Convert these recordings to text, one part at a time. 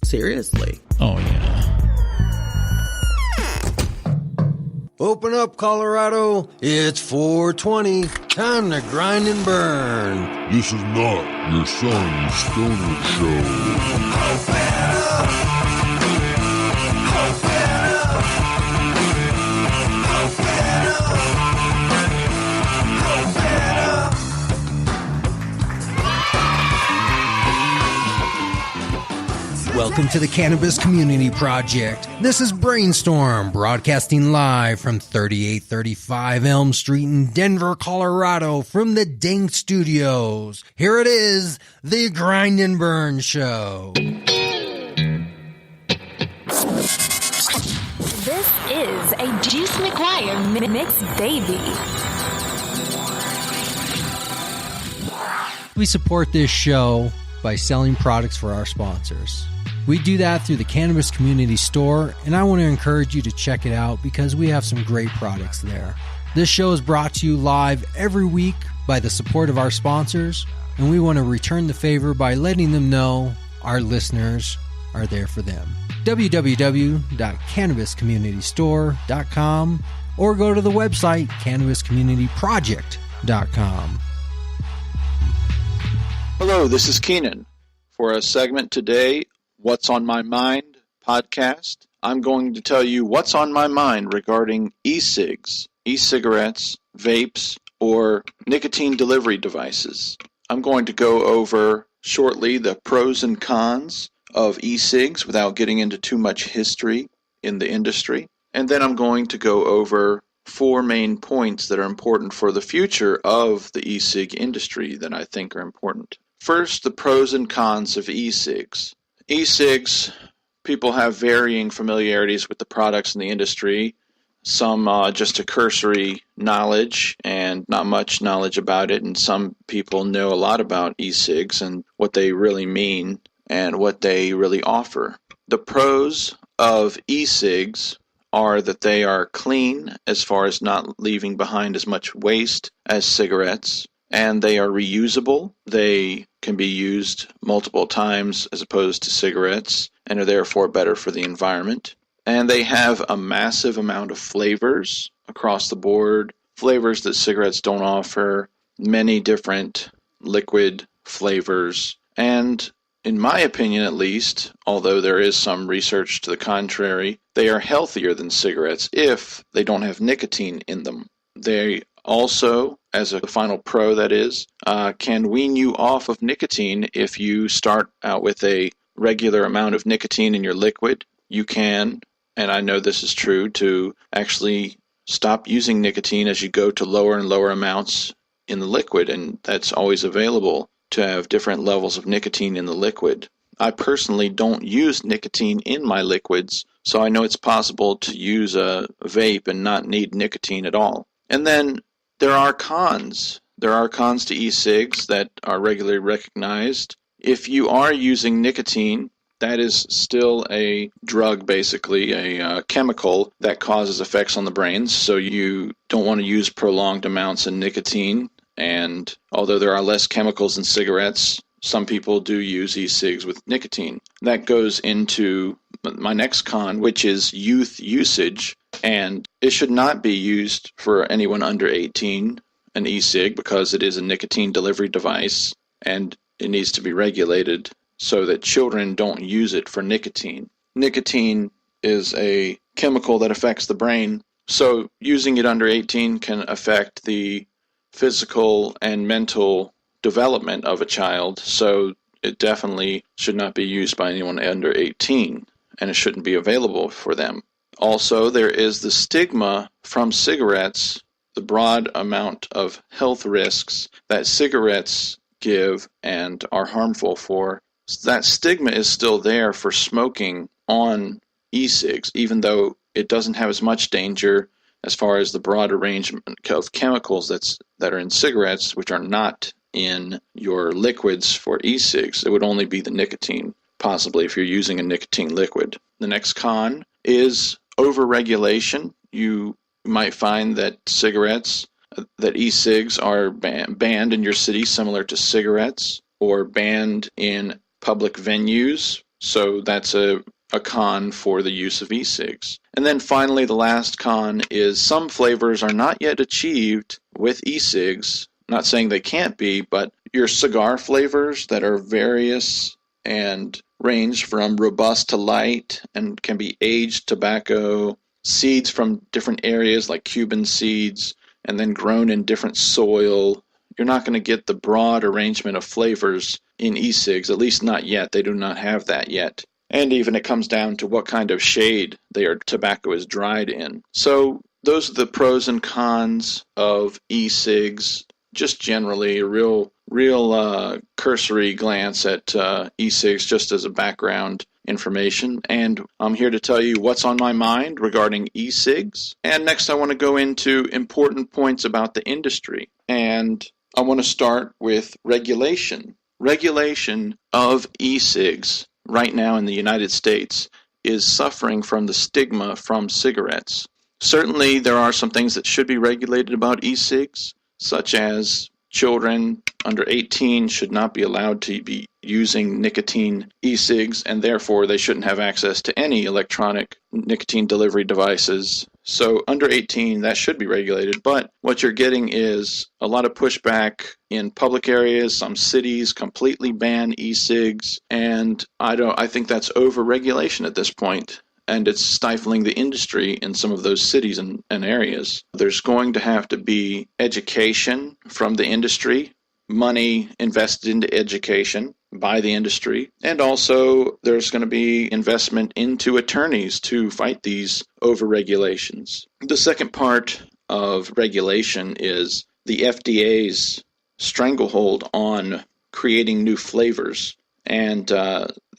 Seriously. Oh, yeah. Open up, Colorado. It's 420. Time to grind and burn. This is not your son's stoner show. Welcome to the Cannabis Community Project. This is Brainstorm, broadcasting live from 3835 Elm Street in Denver, Colorado, from the Dank Studios. Here it is, the Grind and Burn Show. This is a Juice McGuire mix, baby. We support this show by selling products for our sponsors. We do that through the Cannabis Community Store, and I want to encourage you to check it out because we have some great products there. This show is brought to you live every week by the support of our sponsors, and we want to return the favor by letting them know our listeners are there for them. www.cannabiscommunitystore.com or go to the website cannabiscommunityproject.com. Hello, this is Keenan. For a segment today, What's on My Mind podcast, I'm going to tell you what's on my mind regarding e-cigs, e-cigarettes, vapes, or nicotine delivery devices. I'm going to go over shortly the pros and cons of e-cigs without getting into too much history in the industry. And then I'm going to go over 4 main points that are important for the future of the e-cig industry that I think are important. First, the pros and cons of e-cigs. E-cigs, people have varying familiarities with the products in the industry. Some just a cursory knowledge and not much knowledge about it, and some people know a lot about e-cigs and what they really mean and what they really offer. The pros of e-cigs are that they are clean as far as not leaving behind as much waste as cigarettes, and they are reusable. They can be used multiple times as opposed to cigarettes and are therefore better for the environment. And they have a massive amount of flavors across the board, flavors that cigarettes don't offer, many different liquid flavors. And in my opinion at least, although there is some research to the contrary, they are healthier than cigarettes if they don't have nicotine in them. They also, as a final pro that is, can wean you off of nicotine if you start out with a regular amount of nicotine in your liquid. You can, and I know this is true, to actually stop using nicotine as you go to lower and lower amounts in the liquid, and that's always available to have different levels of nicotine in the liquid. I personally don't use nicotine in my liquids, so I know it's possible to use a vape and not need nicotine at all. And then there are cons. There are cons to e-cigs that are regularly recognized. If you are using nicotine, that is still a drug, basically, a chemical that causes effects on the brain. So you don't want to use prolonged amounts of nicotine. And although there are less chemicals in cigarettes, some people do use e-cigs with nicotine. That goes into my next con, which is youth usage. And it should not be used for anyone under 18, an e-cig, because it is a nicotine delivery device, and it needs to be regulated so that children don't use it for nicotine. Nicotine is a chemical that affects the brain, so using it under 18 can affect the physical and mental development of a child, so it definitely should not be used by anyone under 18, and it shouldn't be available for them. Also, there is the stigma from cigarettes, the broad amount of health risks that cigarettes give and are harmful for. That stigma is still there for smoking on e-cigs, even though it doesn't have as much danger as far as the broad arrangement of chemicals that are in cigarettes, which are not in your liquids for e-cigs. It would only be the nicotine, possibly, if you're using a nicotine liquid. The next con is overregulation. You might find that e-cigs are banned in your city, similar to cigarettes, or banned in public venues So that's a con for the use of e-cigs. And then finally, the last con is some flavors are not yet achieved with e-cigs. Not saying they can't be, but your cigar flavors that are various and range from robust to light and can be aged tobacco, seeds from different areas like Cuban seeds, and then grown in different soil. You're not going to get the broad arrangement of flavors in e-cigs, at least not yet. They do not have that yet. And even it comes down to what kind of shade their tobacco is dried in. So those are the pros and cons of e-cigs. Just generally a real cursory glance at e-cigs just as a background information. And I'm here to tell you what's on my mind regarding e-cigs. And next I want to go into important points about the industry. And I want to start with regulation. Regulation of e-cigs right now in the United States is suffering from the stigma from cigarettes. Certainly there are some things that should be regulated about e-cigs, such as children under 18 should not be allowed to be using nicotine e-cigs, and therefore they shouldn't have access to any electronic nicotine delivery devices. So under 18, that should be regulated. But what you're getting is a lot of pushback in public areas. Some cities completely ban e-cigs, and I think that's over-regulation at this point. And it's stifling the industry in some of those cities and areas. There's going to have to be education from the industry, money invested into education by the industry, and also there's going to be investment into attorneys to fight these over-regulations. The second part of regulation is the FDA's stranglehold on creating new flavors, and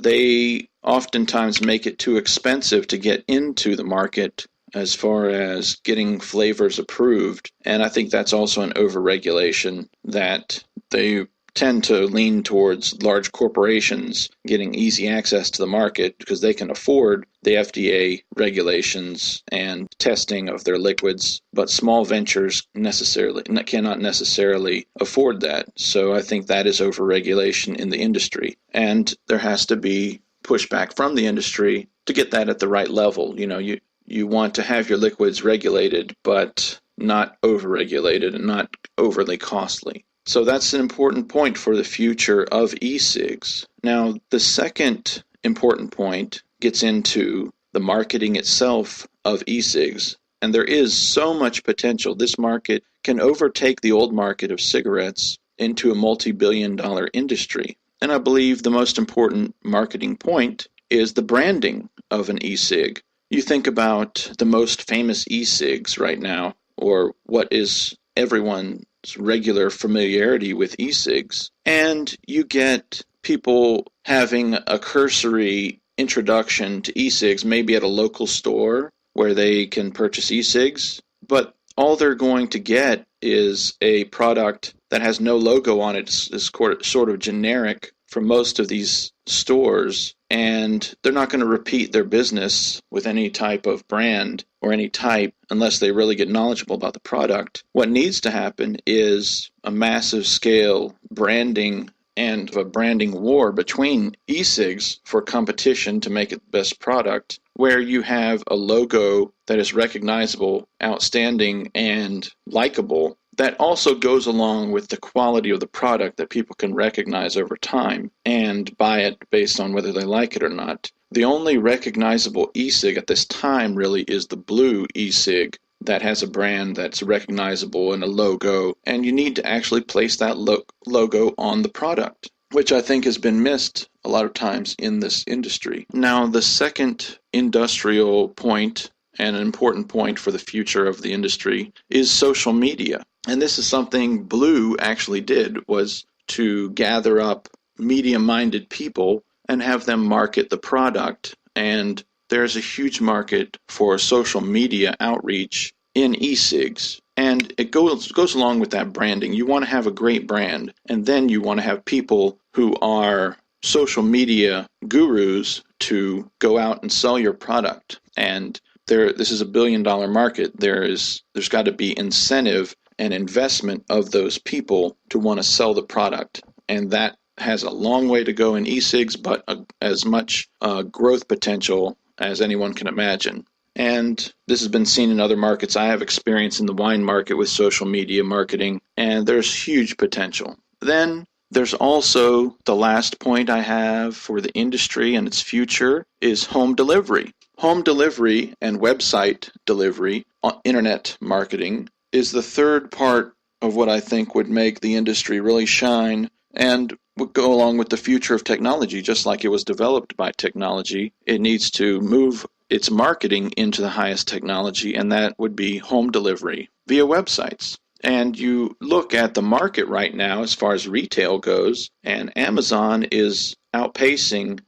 they oftentimes make it too expensive to get into the market as far as getting flavors approved. And I think that's also an overregulation, that they tend to lean towards large corporations getting easy access to the market because they can afford the FDA regulations and testing of their liquids, but small ventures cannot necessarily afford that. So I think that is overregulation in the industry. And there has to be pushback from the industry to get that at the right level. You want to have your liquids regulated, but not overregulated and not overly costly. So that's an important point for the future of e-cigs. Now, the second important point gets into the marketing itself of e-cigs. And there is so much potential. This market can overtake the old market of cigarettes into a multi-billion-dollar industry. And I believe the most important marketing point is the branding of an e-cig. You think about the most famous e-cigs right now, or what is everyone's regular familiarity with e-cigs, and you get people having a cursory introduction to e-cigs, maybe at a local store where they can purchase e-cigs, but all they're going to get is a product that has no logo on it. It's sort of generic for most of these stores, and they're not going to repeat their business with any type of brand or any type unless they really get knowledgeable about the product. What needs to happen is a massive scale branding and a branding war between e-cigs for competition to make it the best product, where you have a logo that is recognizable, outstanding, and likable, that also goes along with the quality of the product that people can recognize over time and buy it based on whether they like it or not. The only recognizable e-cig at this time really is the blue e-cig that has a brand that's recognizable and a logo, and you need to actually place that logo on the product, which I think has been missed a lot of times in this industry. Now, the second industrial point, and an important point for the future of the industry, is social media. And this is something Blue actually did, was to gather up media-minded people and have them market the product. And there's a huge market for social media outreach in e-cigs. And it goes along with that branding. You want to have a great brand, and then you want to have people who are social media gurus to go out and sell your product. And this is a billion-dollar market. There's got to be incentive and investment of those people to want to sell the product. And that has a long way to go in e-cigs, but as much growth potential as anyone can imagine. And this has been seen in other markets. I have experience in the wine market with social media marketing, and there's huge potential. Then there's also the last point I have for the industry and its future is home delivery. Home delivery and website delivery, internet marketing, is the third part of what I think would make the industry really shine and would go along with the future of technology. Just like it was developed by technology, it needs to move its marketing into the highest technology, and that would be home delivery via websites. And you look at the market right now as far as retail goes, and Amazon is outpacing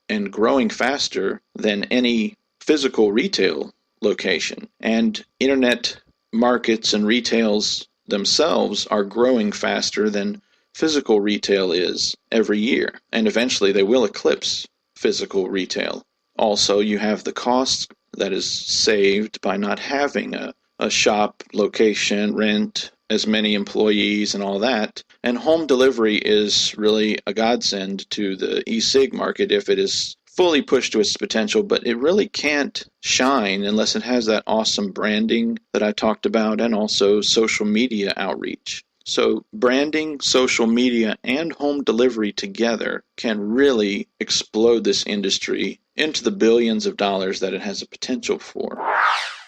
and growing faster than any physical retail location. And internet markets and retails themselves are growing faster than physical retail is every year. And eventually they will eclipse physical retail. Also, you have the cost that is saved by not having a shop location, rent, as many employees and all that. And home delivery is really a godsend to the e-cig market if it is fully pushed to its potential, but it really can't shine unless it has that awesome branding that I talked about and also social media outreach. So branding, social media, and home delivery together can really explode this industry into the billions of dollars that it has a potential for.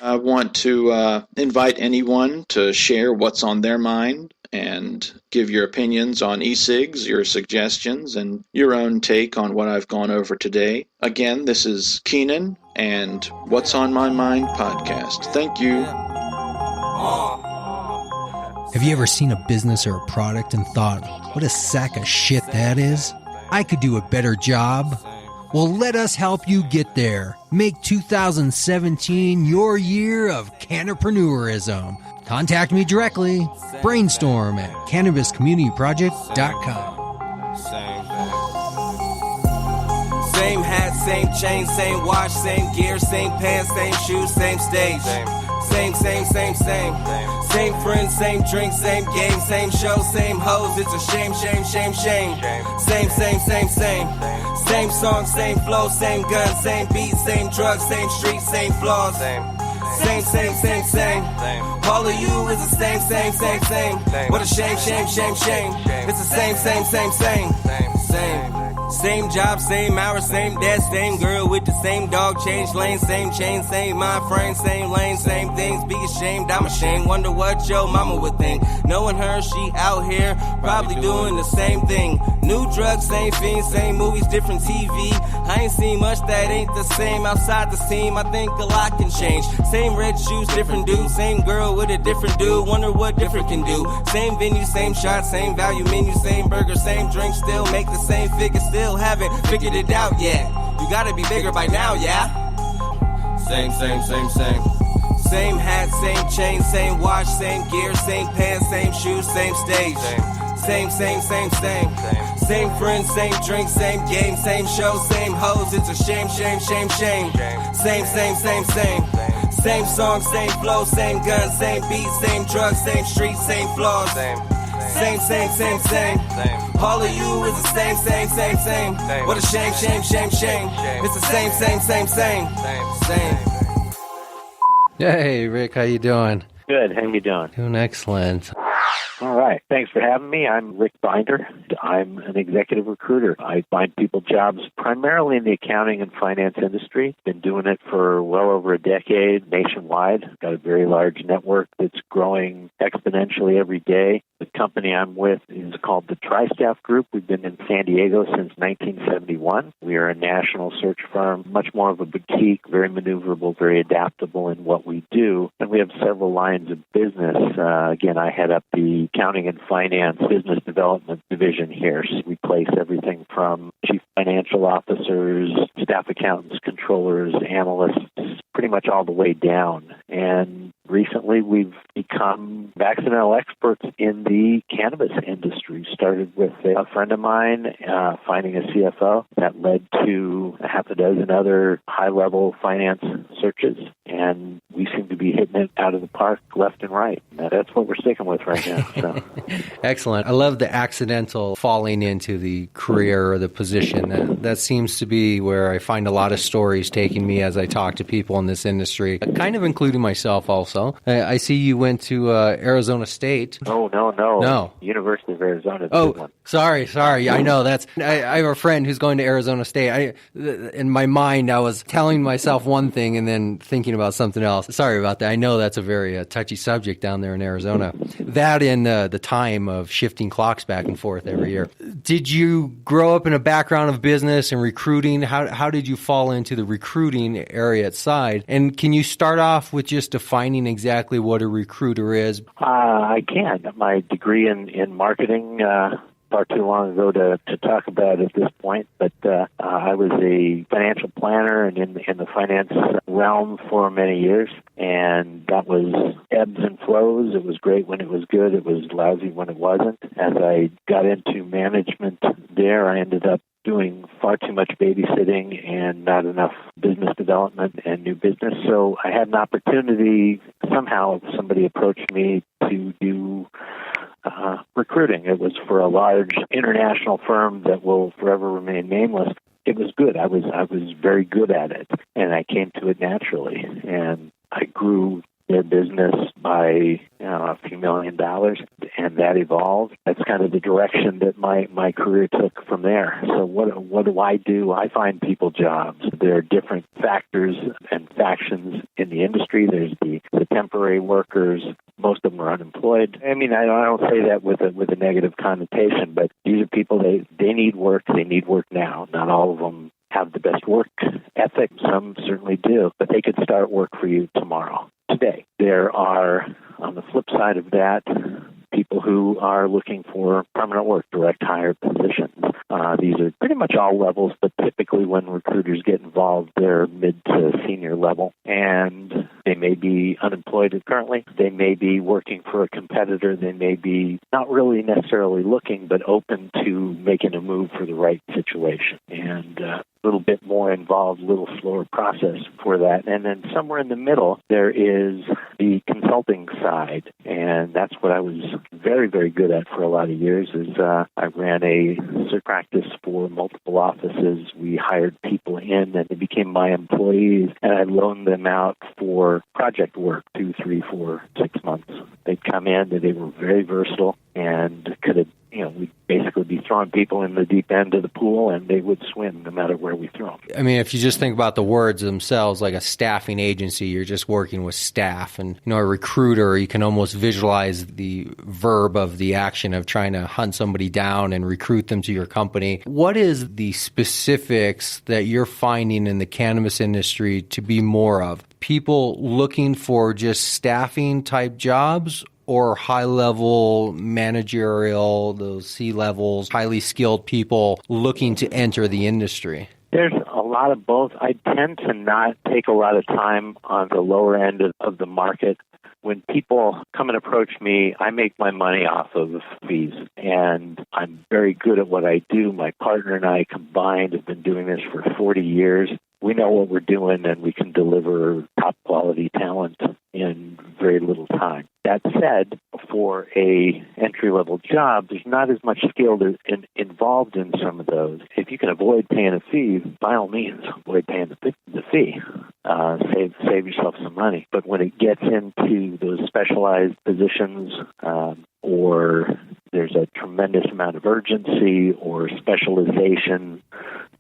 I want to invite anyone to share what's on their mind and give your opinions on e-cigs, your suggestions, and your own take on what I've gone over today. Again, this is Keenan and What's on My Mind podcast. Thank you. Have you ever seen a business or a product and thought, what a sack of shit that is? I could do a better job. Well, let us help you get there. Make 2017 your year of cannapreneurism. Contact me directly. Brainstorm at cannabiscommunityproject.com. Same hat, same chain, same watch, same gear, same pants, same shoes, same stage. Same. Same friends, same drink, same game, same show, same hoes. It's a shame. Same. Same song, same flow, same gun, same beat, same drugs, same streets, same flaws. Same. All of you is the same. What a shame. It's the same. Same job, same hours, same desk, same girl with the same dog, change lane, same chain, same mind frame, same lane, same things. Be ashamed, I'm ashamed. Wonder what your mama would think. Knowing her, she out here, probably doing the same thing. New drugs, same fiends, same movies, different TV. I ain't seen much that ain't the same outside the scene. I think a lot can change. Same red shoes, different dude. Same girl with a different dude. Wonder what different can do. Same venue, same shot, same value menu, same burger, same drink. Still make the same figure, still haven't figured it out yet. You gotta be bigger by now, yeah? Same. Same hat, same chain, same watch, same gear, same pants, same shoes, same stage. Same. Same friends, same drink, same game, same show, same hoes. It's a shame. Same. Same song, same flow, same gun, same beat, same drugs, same streets, same flaws. Same. All of you is the same. What a shame. It's the same. Hey, Rick, how you doing? Good. How you doing? Doing excellent. All right. Thanks for having me. I'm Rick Binder. I'm an executive recruiter. I find people jobs primarily in the accounting and finance industry. Been doing it for well over a decade nationwide. Got a very large network that's growing exponentially every day. The company I'm with is called the TriStaff Group. We've been in San Diego since 1971. We are a national search firm, much more of a boutique, very maneuverable, very adaptable in what we do. And we have several lines of business. Again, I head up the accounting and finance business development division here. So we place everything from chief financial officers, staff accountants, controllers, analysts, pretty much all the way down. And recently we've become vaccinal experts in the cannabis industry. Started with a friend of mine finding a CFO that led to a half a dozen other high-level finance searches. And we seem to be hitting it out of the park left and right. That's what we're sticking with right now. So. Excellent. I love the accidental falling into the career or the position. That seems to be where I find a lot of stories taking me as I talk to people in this industry, kind of including myself also. I see you went to Arizona State. No. University of Arizona. Oh, sorry. I know I have a friend who's going to Arizona State. In my mind, I was telling myself one thing and then thinking about something else. Sorry about that. I know that's a very touchy subject down there in Arizona. That and the time of shifting clocks back and forth every year. Did you grow up in a background of business and recruiting? How did you fall into the recruiting area side? And can you start off with just defining exactly what a recruiter is? I can. My degree in marketing, far too long ago to talk about at this point, but I was a financial planner and in the finance realm for many years, and that was ebbs and flows. It was great when it was good. It was lousy when it wasn't. As I got into management there, I ended up doing far too much babysitting and not enough business development and new business. So I had an opportunity, somehow somebody approached me to do recruiting. It was for a large international firm that will forever remain nameless. It was good. I was very good at it, and I came to it naturally. And I grew their business by a few $1 million, and that evolved. That's kind of the direction that my career took from there. So what do? I find people jobs. There are different factors and factions in the industry. There's the temporary workers. Most of them are unemployed. I mean, I don't say that with a negative connotation, but these are people, they need work. They need work now. Not all of them have the best work ethic. Some certainly do, but they could start work for you tomorrow, today. There are, on the flip side of that, people who are looking for permanent work, direct hire positions. These are pretty much all levels, but typically when recruiters get involved, they're mid to senior level, and they may be unemployed currently. They may be working for a competitor. They may be not really necessarily looking, but open to making a move for the right situation. And a little bit more involved, a little slower process for that. And then somewhere in the middle, there is the consulting side, and that's what I was very, very good at for a lot of years. I ran a search practice for multiple offices. We hired people in, and they became my employees, and I loaned them out for project work, 2, 3, 4, 6 months. They'd come in, and they were very versatile and could have, we'd basically be throwing people in the deep end of the pool, and they would swim no matter where we threw them. I mean, if you just think about the words themselves, like a staffing agency, you're just working with staff. And, a recruiter, you can almost visualize the verb of the action of trying to hunt somebody down and recruit them to your company. What is the specifics that you're finding in the cannabis industry to be more of? People looking for just staffing type jobs, or high-level managerial, those C-levels, highly skilled people looking to enter the industry? There's a lot of both. I tend to not take a lot of time on the lower end of the market. When people come and approach me, I make my money off of fees, and I'm very good at what I do. My partner and I combined have been doing this for 40 years. We know what we're doing, and we can deliver top-quality talent in very little time. That said, for a entry-level job, there's not as much skill involved in some of those. If you can avoid paying a fee, by all means, avoid paying the fee. Save yourself some money. But when it gets into those specialized positions, or there's a tremendous amount of urgency or specialization,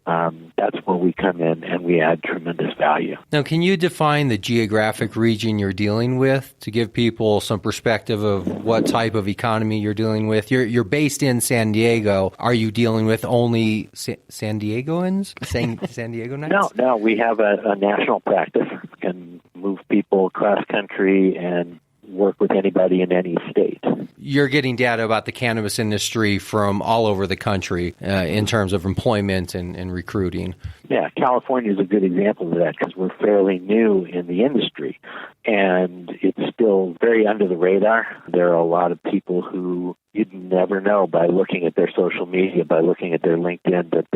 that's where we come in and we add tremendous value. Now, can you define the geographic region you're dealing with to give people some perspective of what type of economy you're dealing with? You're based in San Diego. Are you dealing with only San Diegoans? San Diego Knights? No, we have a national practice. We can move people across country and work with anybody in any state. You're getting data about the cannabis industry from all over the country in terms of employment and recruiting. Yeah, California is a good example of that because we're fairly new in the industry, and it's still very under the radar. There are a lot of people who you'd never know by looking at their social media, by looking at their LinkedIn, that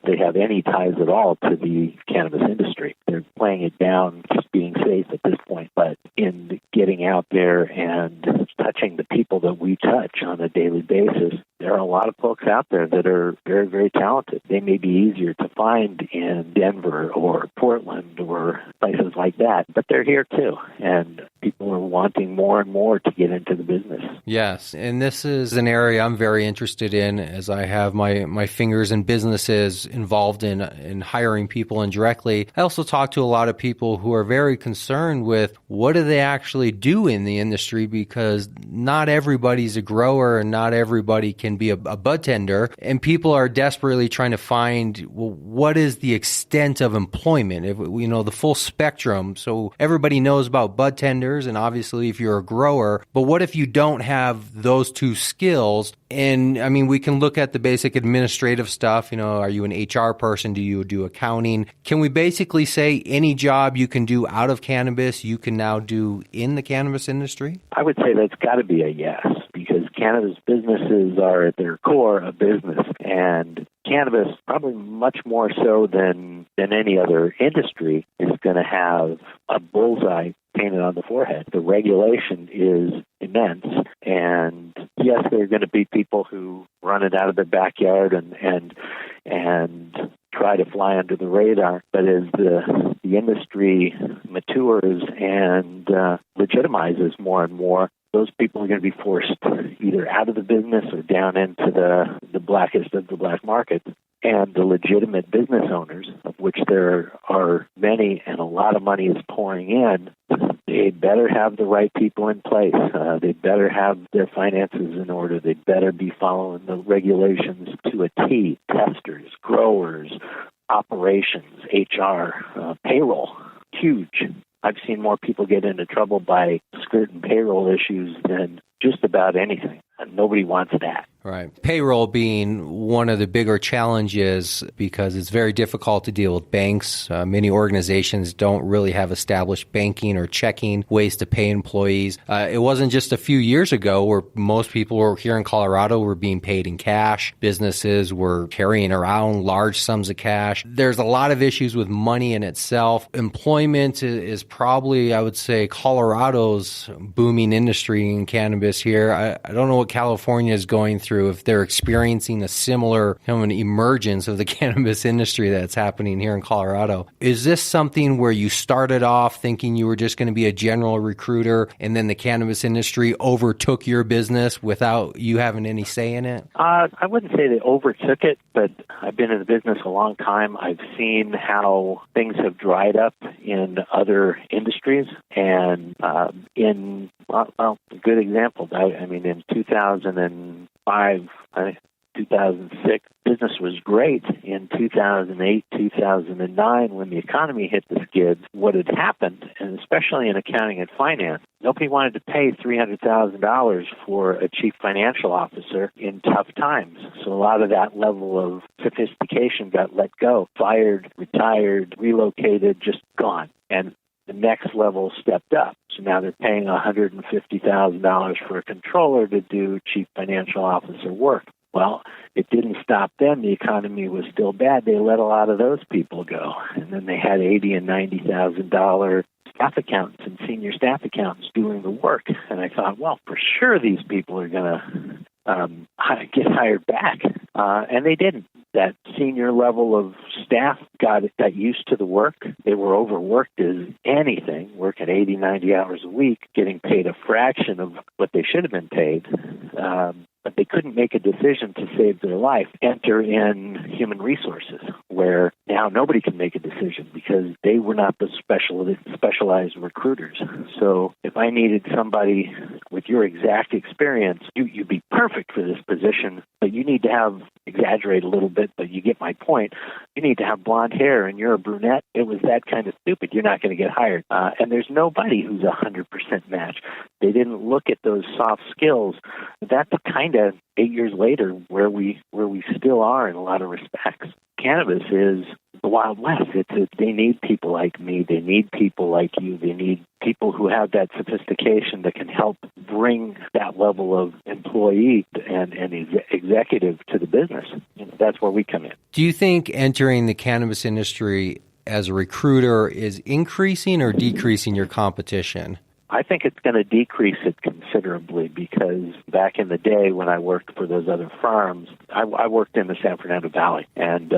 they have any ties at all to the cannabis industry. They're playing it down, just being safe at this point. But in getting out there and touching the people that we touch on a daily basis, there are a lot of folks out there that are very, very talented. They may be easier to find in Denver or Portland or places like that, but they're here too. And people are wanting more and more to get into the business. Yes, and this is an area I'm very interested in, as I have my fingers in businesses involved in hiring people indirectly. I also talk to a lot of people who are very concerned with what do they actually do in the industry, because not everybody's a grower and not everybody can be a bud tender, and people are desperately trying to find, well, what is the extent of employment, if we know the full spectrum. So everybody knows about bud tenders, and obviously if you're a grower, but what if you don't have those two skills? And I mean, we can look at the basic administrative stuff. Are you an HR person? Do you do accounting? Can we basically say any job you can do out of cannabis, you can now do in the cannabis industry? I would say that's got to be a yes, because cannabis businesses are at their core a business, and cannabis, probably much more so than any other industry, is going to have a bullseye painted on the forehead. The regulation is immense, and yes, there are going to be people who run it out of their backyard and try to fly under the radar. But as the industry matures and legitimizes more and more, those people are going to be forced either out of the business or down into the blackest of the black markets. And the legitimate business owners, of which there are many and a lot of money is pouring in, they better have the right people in place. They better have their finances in order. They better be following the regulations to a T. Testers, growers, operations, HR, payroll, huge. I've seen more people get into trouble by skirting payroll issues than just about anything. And nobody wants that. Right. Payroll being one of the bigger challenges, because it's very difficult to deal with banks. Many organizations don't really have established banking or checking ways to pay employees. It wasn't just a few years ago where most people were here in Colorado were being paid in cash. Businesses were carrying around large sums of cash. There's a lot of issues with money in itself. Employment is probably, I would say, Colorado's booming industry in cannabis here. I don't know what California is going through, if they're experiencing a similar an emergence of the cannabis industry that's happening here in Colorado. Is this something where you started off thinking you were just going to be a general recruiter, and then the cannabis industry overtook your business without you having any say in it? I wouldn't say they overtook it, but I've been in the business a long time. I've seen how things have dried up in other industries, and a good example. I mean, in 2005, 2006, business was great. In 2008, 2009, when the economy hit the skids, what had happened, and especially in accounting and finance, nobody wanted to pay $300,000 for a chief financial officer in tough times. So a lot of that level of sophistication got let go, fired, retired, relocated, just gone. And the next level stepped up. So now they're paying $150,000 for a controller to do chief financial officer work. Well, it didn't stop then. The economy was still bad. They let a lot of those people go. And then they had $80,000 and $90,000 staff accountants and senior staff accountants doing the work. And I thought, well, for sure these people are going to get hired back. And they didn't. That senior level of staff got used to the work. They were overworked as anything, working 80, 90 hours a week, getting paid a fraction of what they should have been paid. But they couldn't make a decision to save their life. Enter in human resources, where now nobody can make a decision because they were not the specialized recruiters. So if I needed somebody with your exact experience, you'd be perfect for this position, but you need to have, exaggerate a little bit, but you get my point. You need to have blonde hair and you're a brunette. It was that kind of stupid. You're not going to get hired. And there's nobody who's 100% match. They didn't look at those soft skills. That's kind of 8 years later where we still are in a lot of respects. Cannabis is the Wild West. They need people like me. They need people like you. They need people who have that sophistication that can help bring that level of employee and executive to the business. That's where we come in. Do you think entering the cannabis industry as a recruiter is increasing or decreasing your competition? I think it's going to decrease it considerably because back in the day when I worked for those other firms, I worked in the San Fernando Valley. And,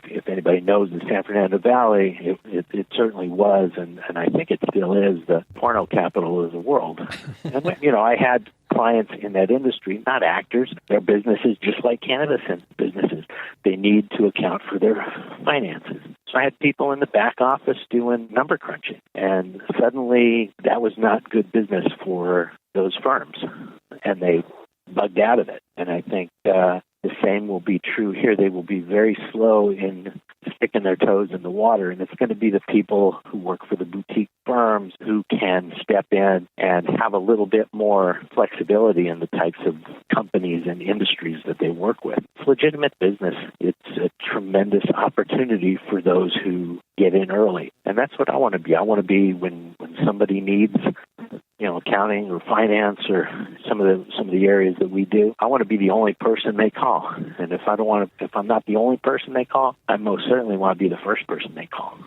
if anybody knows the San Fernando Valley, it certainly was, and I think it still is, the porno capital of the world. And, I had clients in that industry, not actors. Their businesses, just like cannabis businesses, they need to account for their finances. So I had people in the back office doing number crunching, and suddenly that was not good business for those firms, and they bugged out of it. And I think the same will be true here. They will be very slow in sticking their toes in the water, and it's going to be the people who work for the boutique firms who can step in and have a little bit more flexibility in the types of companies and industries that they work with. It's legitimate business. It's a tremendous opportunity for those who get in early, and that's what I want to be. I want to be when somebody needs accounting or finance or some of the areas that we do, I want to be the only person they call. And if I'm not the only person they call, I most certainly want to be the first person they call.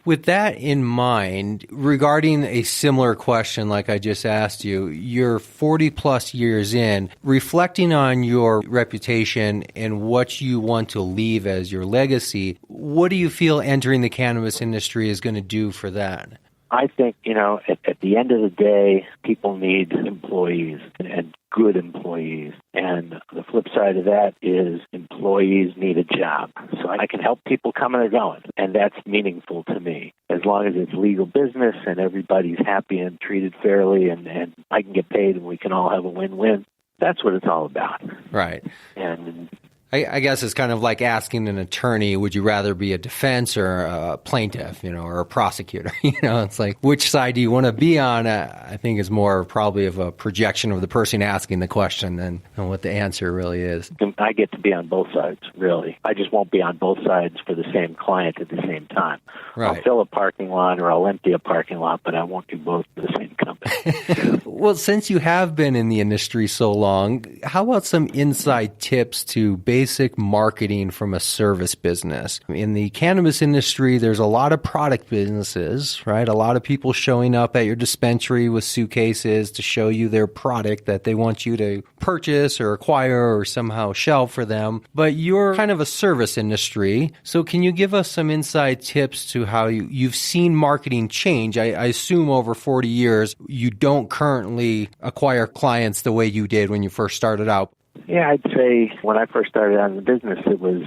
With that in mind, regarding a similar question like I just asked you, you're 40 plus years in, reflecting on your reputation and what you want to leave as your legacy, what do you feel entering the cannabis industry is going to do for that? I think, at the end of the day, people need employees and good employees. And the flip side of that is employees need a job. So I can help people coming and going, and that's meaningful to me. As long as it's legal business and everybody's happy and treated fairly and I can get paid and we can all have a win-win, that's what it's all about. Right. And I guess it's kind of like asking an attorney, would you rather be a defense or a plaintiff, or a prosecutor? It's like, which side do you want to be on? I think is more probably of a projection of the person asking the question than what the answer really is. I get to be on both sides, really. I just won't be on both sides for the same client at the same time. Right. I'll fill a parking lot or I'll empty a parking lot, but I won't do both for the same company. Well, since you have been in the industry so long, how about some inside tips to basic marketing from a service business? In the cannabis industry, there's a lot of product businesses, right? A lot of people showing up at your dispensary with suitcases to show you their product that they want you to purchase or acquire or somehow shelf for them. But you're kind of a service industry. So can you give us some inside tips to how you've seen marketing change? I assume over 40 years, you don't currently acquire clients the way you did when you first started out. Yeah, I'd say when I first started out in the business, it was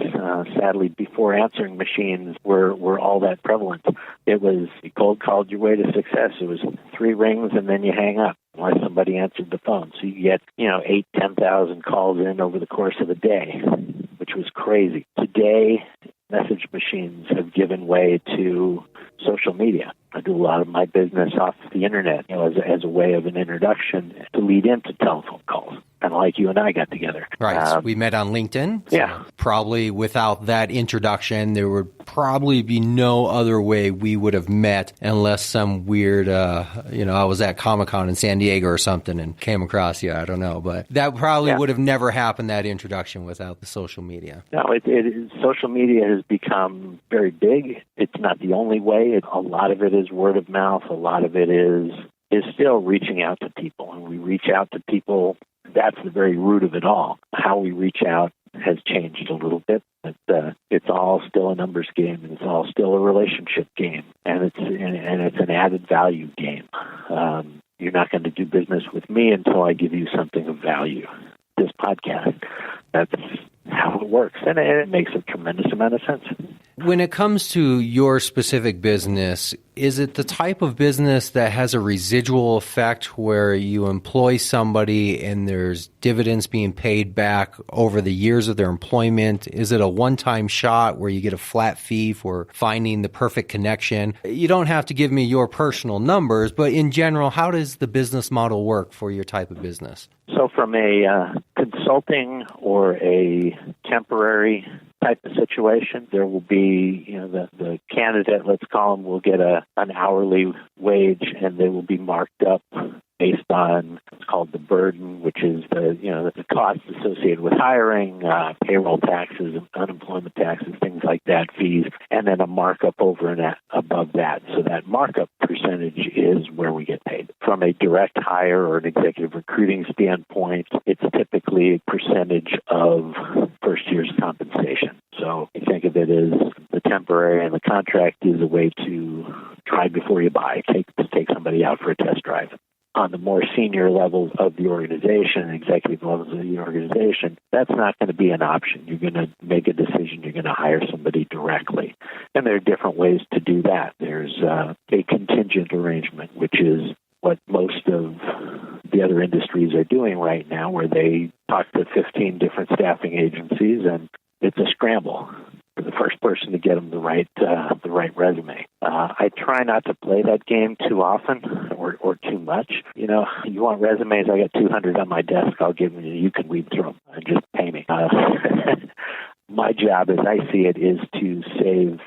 sadly before answering machines were all that prevalent. It was you cold called your way to success. It was 3 rings and then you hang up unless somebody answered the phone. So you get 8,000-10,000 calls in over the course of a day, which was crazy. Today, message machines have given way to social media. I do a lot of my business off the internet, as a way of an introduction to lead into telephone calls, kind of like you and I got together. Right. We met on LinkedIn. So yeah. Probably without that introduction, there would probably be no other way we would have met unless some weird, I was at Comic-Con in San Diego or something and came across you. I don't know. But that probably would have never happened, that introduction, without the social media. No, social media has become very big. It's not the only way. A lot of it is word of mouth. A lot of it is still reaching out to people. And we reach out to people. That's the very root of it all. How we reach out has changed a little bit. But, it's all still a numbers game, and it's all still a relationship game, and it's an added value game. You're not going to do business with me until I give you something of value. This podcast, that's how it works, and it makes a tremendous amount of sense. When it comes to your specific business, is it the type of business that has a residual effect where you employ somebody and there's dividends being paid back over the years of their employment? Is it a one-time shot where you get a flat fee for finding the perfect connection? You don't have to give me your personal numbers, but in general, how does the business model work for your type of business? So from a consulting or a temporary type of situation. There will be, the candidate, let's call them, will get an hourly wage, and they will be marked up based on what's called the burden, which is the costs associated with hiring, payroll taxes, unemployment taxes, things like that, fees, and then a markup over and above that. So that markup percentage is where we get paid. From a direct hire or an executive recruiting standpoint, it's typically a percentage of first year's compensation. So you think of it as the temporary, and the contract is a way to try before you buy, take somebody out for a test drive. On the more senior levels of the organization, executive levels of the organization, that's not going to be an option. You're going to make a decision. You're going to hire somebody directly. And there are different ways to do that. There's a contingent arrangement, which is what most of the other industries are doing right now, where they talk to 15 different staffing agencies, and it's a scramble for the first person to get them the right resume. I try not to play that game too often or too much. You want resumes? I got 200 on my desk. I'll give them to you. You can read through them and just pay me. My job, as I see it, is to save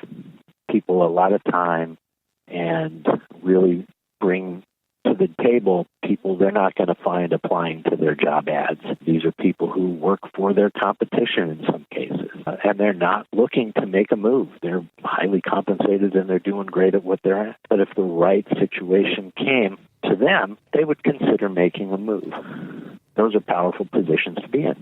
people a lot of time and really bring to the table people they're not going to find applying to their job ads. These are people who work for their competition in some cases, and they're not looking to make a move. They're highly compensated and they're doing great at what they're at. But if the right situation came to them, they would consider making a move. Those are powerful positions to be in.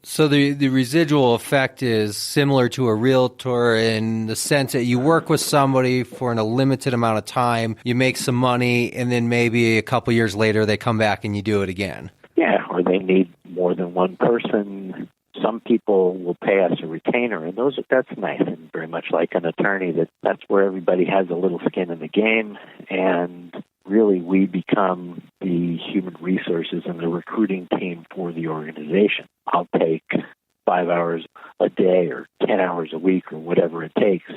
So the residual effect is similar to a realtor in the sense that you work with somebody for a limited amount of time, you make some money, and then maybe a couple years later they come back and you do it again. Yeah, or they need more than one person. Some people will pay us a retainer, and that's nice, and very much like an attorney, that's where everybody has a little skin in the game, and really we become the human resources and the recruiting team for the organization. I'll take 5 hours a day or 10 hours a week or whatever it takes,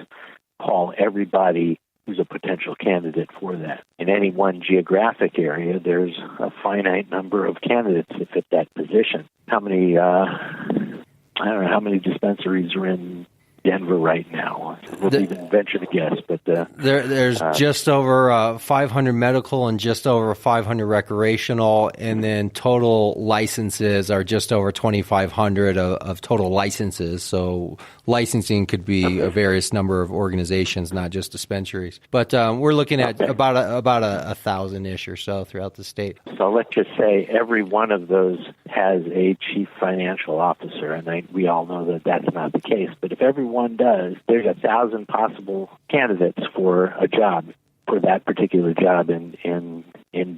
call everybody who's a potential candidate for that. In any one geographic area, there's a finite number of candidates that fit that position. How many, I don't know how many dispensaries are in Denver right now. We'll even venture to guess, but there's just over 500 medical and just over 500 recreational, and then total licenses are just over 2,500 of total licenses. So licensing could be a various number of organizations, not just dispensaries. But we're looking at about 1,000-ish or so throughout the state. So let's just say every one of those has a chief financial officer, and we all know that that's not the case. But if everyone does, there's 1,000 possible candidates for a job, for that particular job in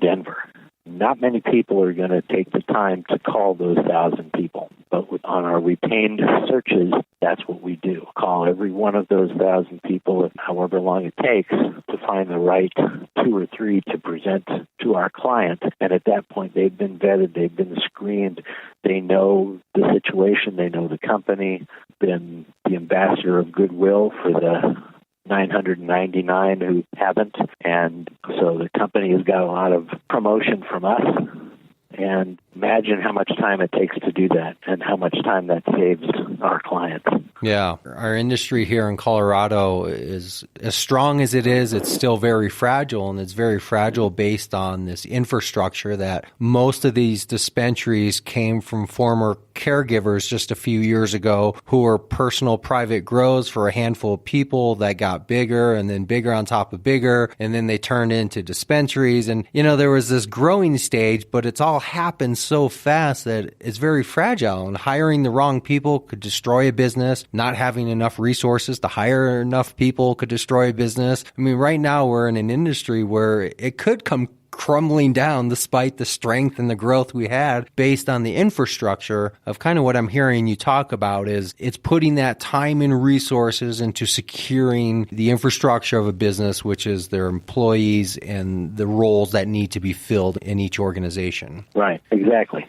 Denver. Not many people are going to take the time to call those 1,000 people. But on our retained searches, that's what we do. Call every one of those 1,000 people, however long it takes, to find the right 2 or 3 to present to our client. And at that point, they've been vetted, they've been screened, they know the situation, they know the company, been the ambassador of goodwill for the 999 who haven't. And so the company has got a lot of promotion from us. And imagine how much time it takes to do that and how much time that saves our clients. Yeah. Our industry here in Colorado is, as strong as it is, it's still very fragile, and it's very fragile based on this infrastructure that most of these dispensaries came from former caregivers just a few years ago who were personal private grows for a handful of people that got bigger and then bigger on top of bigger, and then they turned into dispensaries. And, there was this growing stage, but it's all happened so fast that it's very fragile, and hiring the wrong people could destroy a business. Not having enough resources to hire enough people could destroy a business. I mean, right now we're in an industry where it could come crumbling down despite the strength and the growth we had based on the infrastructure of kind of what I'm hearing you talk about is it's putting that time and resources into securing the infrastructure of a business, which is their employees and the roles that need to be filled in each organization. Right. Exactly.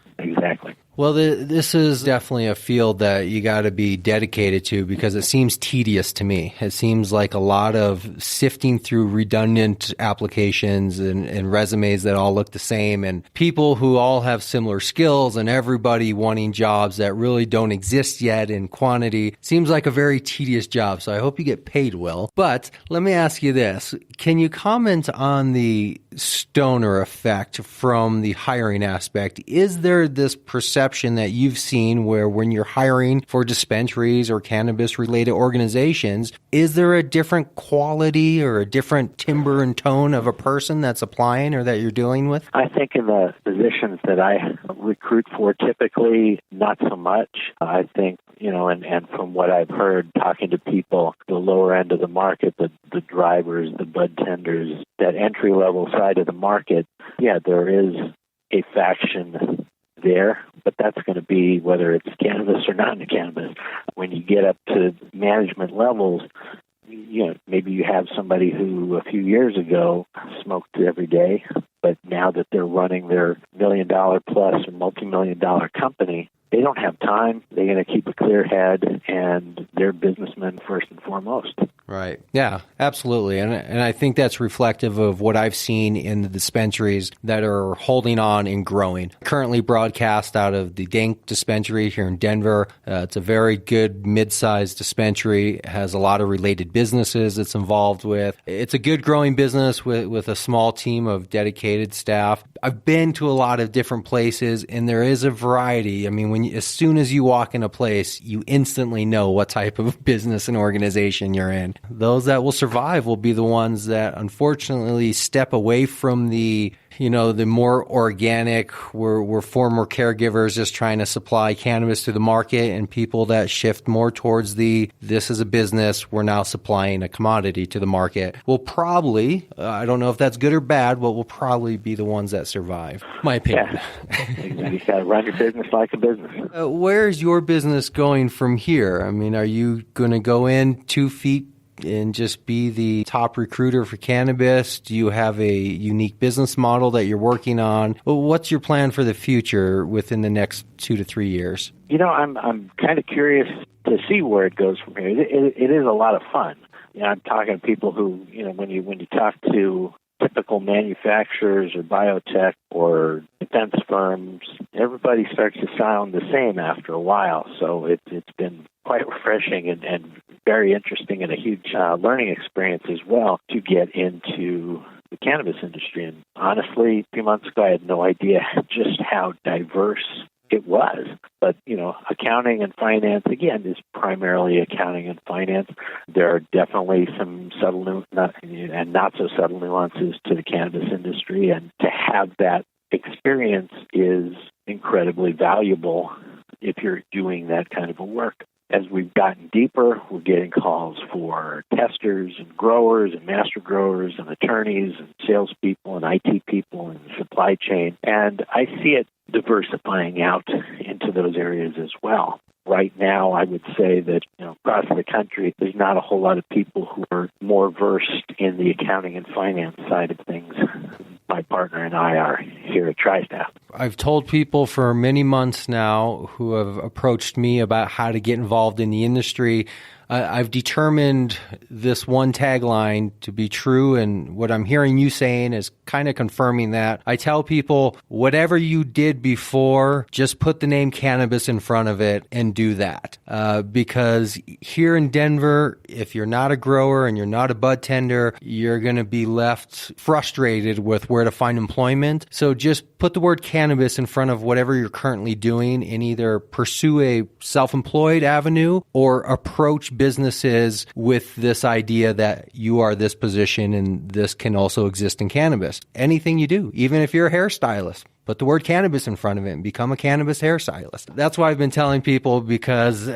Well, this is definitely a field that you got to be dedicated to because it seems tedious to me. It seems like a lot of sifting through redundant applications and resumes that all look the same and people who all have similar skills and everybody wanting jobs that really don't exist yet in quantity. Seems like a very tedious job, so I hope you get paid well. But let me ask you this. Can you comment on the stoner effect from the hiring aspect? Is there this perception that you've seen where when you're hiring for dispensaries or cannabis-related organizations, is there a different quality or a different timbre and tone of a person that's applying or that you're dealing with? I think in the positions that I recruit for, typically not so much. I think, and from what I've heard talking to people, the lower end of the market, the drivers, the bud tenders, that entry-level side of the market, yeah, there is a faction there, but that's going to be whether it's cannabis or non-cannabis. When you get up to management levels, maybe you have somebody who a few years ago smoked every day, but now that they're running their $1 million plus or multi-million-dollar company, they don't have time. They're going to keep a clear head, and they're businessmen first and foremost. Right. Yeah, absolutely. And I think that's reflective of what I've seen in the dispensaries that are holding on and growing. Currently broadcast out of the Dank dispensary here in Denver. It's a very good mid-sized dispensary. It has a lot of related businesses it's involved with. It's a good growing business with a small team of dedicated staff. I've been to a lot of different places, and there is a variety. I mean, as soon as you walk in a place, you instantly know what type of business and organization you're in. Those that will survive will be the ones that unfortunately step away from the more organic, we're former caregivers just trying to supply cannabis to the market, and people that shift more towards this is a business, we're now supplying a commodity to the market will probably, I don't know if that's good or bad, but will probably be the ones that survive. My opinion. Yeah. You got to run your business like a business. Where's your business going from here? I mean, are you going to go in 2 feet and just be the top recruiter for cannabis? Do you have a unique business model that you're working on? What's your plan for the future within the next 2 to 3 years? I'm kind of curious to see where it goes from here. It is a lot of fun. I'm talking to people who, when you talk to typical manufacturers or biotech or defense firms, everybody starts to sound the same after a while. So it's been quite refreshing and very interesting and a huge learning experience as well to get into the cannabis industry. And honestly, a few months ago, I had no idea just how diverse it was. But, accounting and finance, again, is primarily accounting and finance. There are definitely some subtle and not so subtle nuances to the cannabis industry. And to have that experience is incredibly valuable if you're doing that kind of a work. As we've gotten deeper, we're getting calls for testers and growers and master growers and attorneys and salespeople and IT people and supply chain. And I see it diversifying out into those areas as well. Right now, I would say that across the country, there's not a whole lot of people who are more versed in the accounting and finance side of things. My partner and I are here at TriStaff. I've told people for many months now who have approached me about how to get involved in the industry. I've determined this one tagline to be true, and what I'm hearing you saying is kind of confirming that. I tell people, whatever you did before, just put the name cannabis in front of it and do that. Because here in Denver, if you're not a grower and you're not a bud tender, you're going to be left frustrated with where to find employment. So just put the word cannabis in front of whatever you're currently doing and either pursue a self-employed avenue or approach businesses with this idea that you are this position and this can also exist in cannabis. Anything you do, even if you're a hairstylist, put the word cannabis in front of it and become a cannabis hairstylist. That's why I've been telling people because,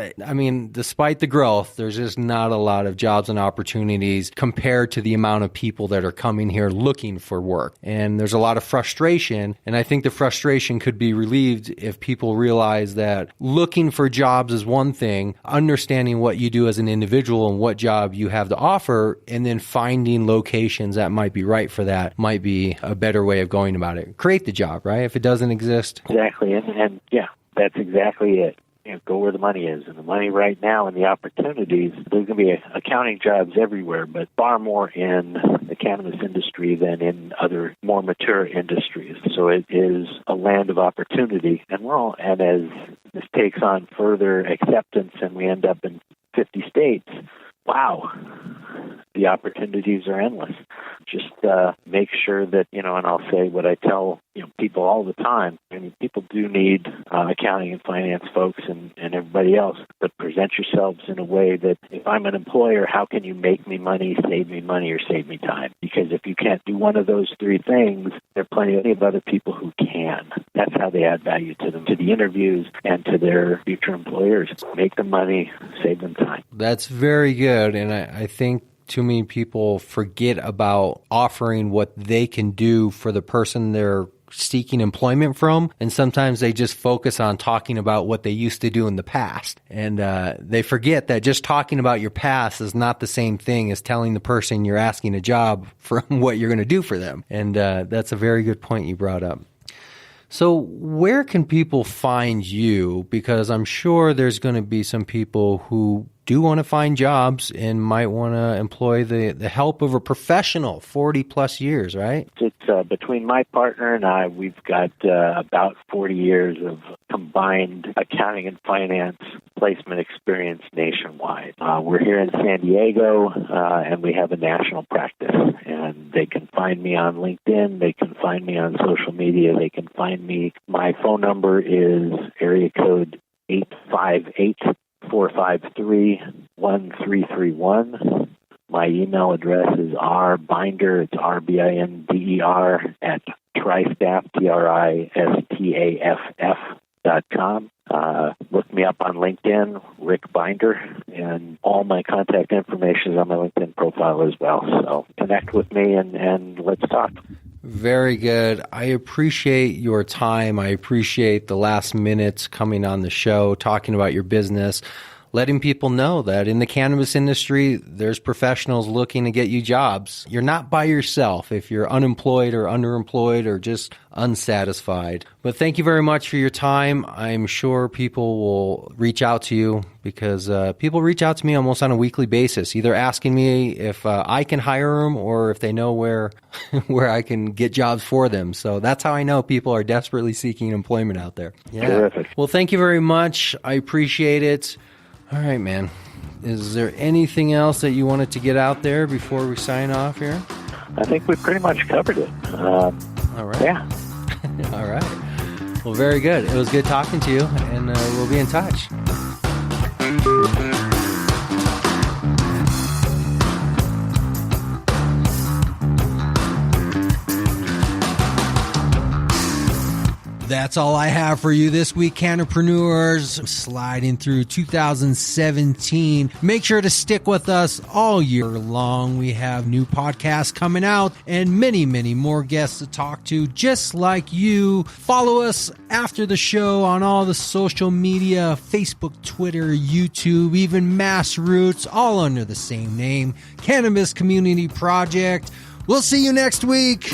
despite the growth, there's just not a lot of jobs and opportunities compared to the amount of people that are coming here looking for work. And there's a lot of frustration. And I think the frustration could be relieved if people realize that looking for jobs is one thing, understanding what you do as an individual and what job you have to offer, and then finding locations that might be right for that might be a better way of going about it. Create the job, right? If it doesn't exist. Exactly. And That's exactly it. Go where the money is. And the money right now and the opportunities, there's going to be accounting jobs everywhere, but far more in the cannabis industry than in other more mature industries. So it is a land of opportunity. And as this takes on further acceptance and we end up in 50 states, wow, the opportunities are endless. Just make sure that, and I'll say what I tell people all the time. I mean, people do need accounting and finance folks and everybody else, but present yourselves in a way that if I'm an employer, how can you make me money, or save me time? Because if you can't do one of those three things, there are plenty of other people who can. That's how they add value to them, to the interviews and to their future employers. Make them money, save them time. That's very good, and I think too many people forget about offering what they can do for the person they're seeking employment from, and sometimes they just focus on talking about what they used to do in the past, and they forget that just talking about your past is not the same thing as telling the person you're asking a job from what you're going to do for them, and that's a very good point you brought up. So where can people find you? Because I'm sure there's going to be some people who do want to find jobs and might want to employ the help of a professional, 40 plus years, right? It's between my partner and I, we've got about 40 years of combined accounting and finance placement experience nationwide. We're here in San Diego, and we have a national practice. And they can find me on LinkedIn. They can find me on social media. They can find me. My phone number is area code 858-453-1331. My email address is rbinder, it's RBINDER, at tristaff, TRISTAFF.com. Look me up on LinkedIn, Rick Binder, and all my contact information is on my LinkedIn profile as well. So connect with me and let's talk. Very good. I appreciate your time. I appreciate the last minutes coming on the show, talking about your business, letting people know that in the cannabis industry, there's professionals looking to get you jobs. You're not by yourself if you're unemployed or underemployed or just unsatisfied. But thank you very much for your time. I'm sure people will reach out to you because people reach out to me almost on a weekly basis, either asking me if I can hire them or if they know where I can get jobs for them. So that's how I know people are desperately seeking employment out there. Yeah. Terrific. Well, thank you very much. I appreciate it. All right, man. Is there anything else that you wanted to get out there before we sign off here? I think we pretty much covered it. All right. Yeah. All right. Well, very good. It was good talking to you, and we'll be in touch. That's all I have for you this week, Cannapreneurs. Sliding through 2017. Make sure to stick with us all year long. We have new podcasts coming out and many, many more guests to talk to just like you. Follow us after the show on all the social media, Facebook, Twitter, YouTube, even Mass Roots, all under the same name, Cannabis Community Project. We'll see you next week.